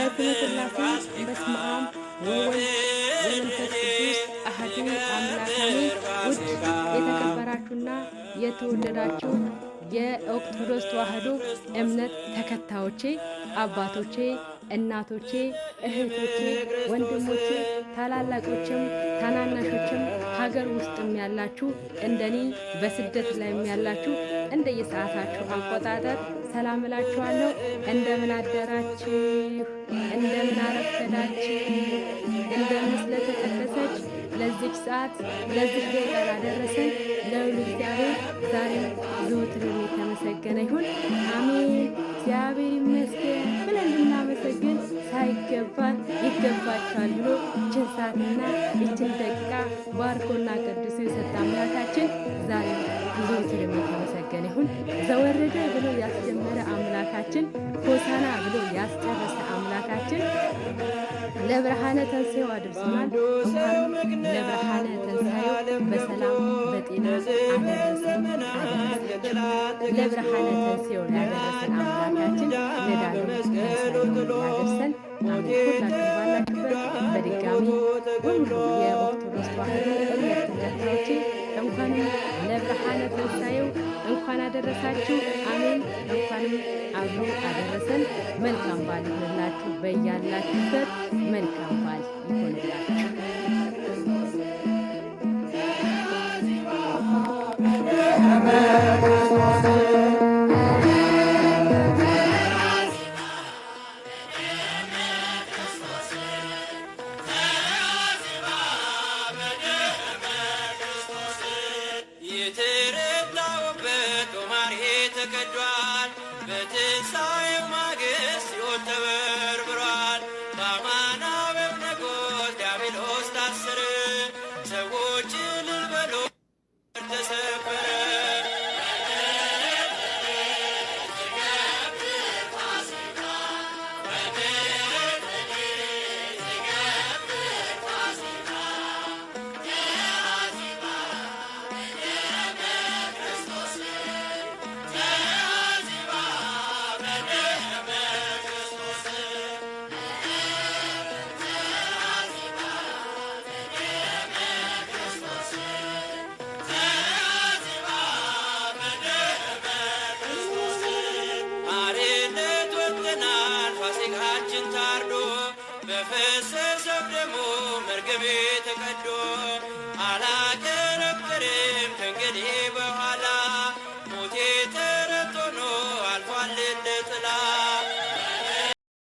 በስመ ሥላሴ በስመ አብ ወወልድ ወመንፈስ ቅዱስ አሐዱ አምላክ አሜን። ውድ የተከበራችሁና የተወደዳችሁ የኦርቶዶክስ ተዋሕዶ እምነት ተከታዮቼ አባቶቼ፣ እናቶቼ፣ እህቶቼ፣ ወንድሞቼ፣ ታላላቆችም ታናናሾችም ሀገር ውስጥም ያላችሁ እንደኔ በስደት ላይም ያላችሁ እንደየሰዓታችሁ አቆጣጠር ሰላም እላችኋለሁ። እንደምን አደራችሁ? እንደምን አረፈዳችሁ? እንደምን ስለተቀደሰች ለዚች ሰዓት ለዚህ ደቂቃ ላደረሰን ለሁሉ እግዚአብሔር ዛሬም ዘወትርም የተመሰገነ ይሁን። አሜን። እግዚአብሔር ይመስገን ብለን ልናመሰግን ሳይገባን ይገባችኋል ብሎ ይችን ሰዓትና ይችን ደቂቃ ባርኮና ቀድሶ የሰጠ አምላካችን ዛሬም ዘወትርም የተመሰገነ ይሁን። ዘወረደ ብሎ ያስጀመረ አምላካችን፣ ሆሳና ብሎ ያስጨረሰ አምላካችን ለብርሃነ ትንሣኤው አድርሶናል። እንኳን ለብርሃነ ትንሣኤው በሰላም በጤና አደረሰን አደረሳችሁ። ለብርሃነ ትንሣኤው ያደረሰን አምላካችን ለዳግም ትንሣኤው ያደርሰን። ሁላችሁም ባላችሁበት በድጋሚ ሁሉ የኦርቶዶክስ ተዋሕዶ እምነት ተከታዮቼ እንኳንም ለብርሃነ ትንሣኤው እንኳን አደረሳችሁ። አሜን። እንኳንም አብሮ አደረሰን። መልካም በዓል ይሁንላችሁ። በያላችሁበት መልካም በዓል ይሁንላችሁ። ተቀዷል በትንሣኤው ማግስት ሲኦል ተበርብሯል። በአማናዊው ንጉሥ ዲያብሎስ ታሰረ። ሰዎች እልል በሉ ተሰበረ። ፋሲካችን ታርዶ በፈሰሰው ደሙ መርገሜ ተቀዶ አላከረክርም ከእንግዲህ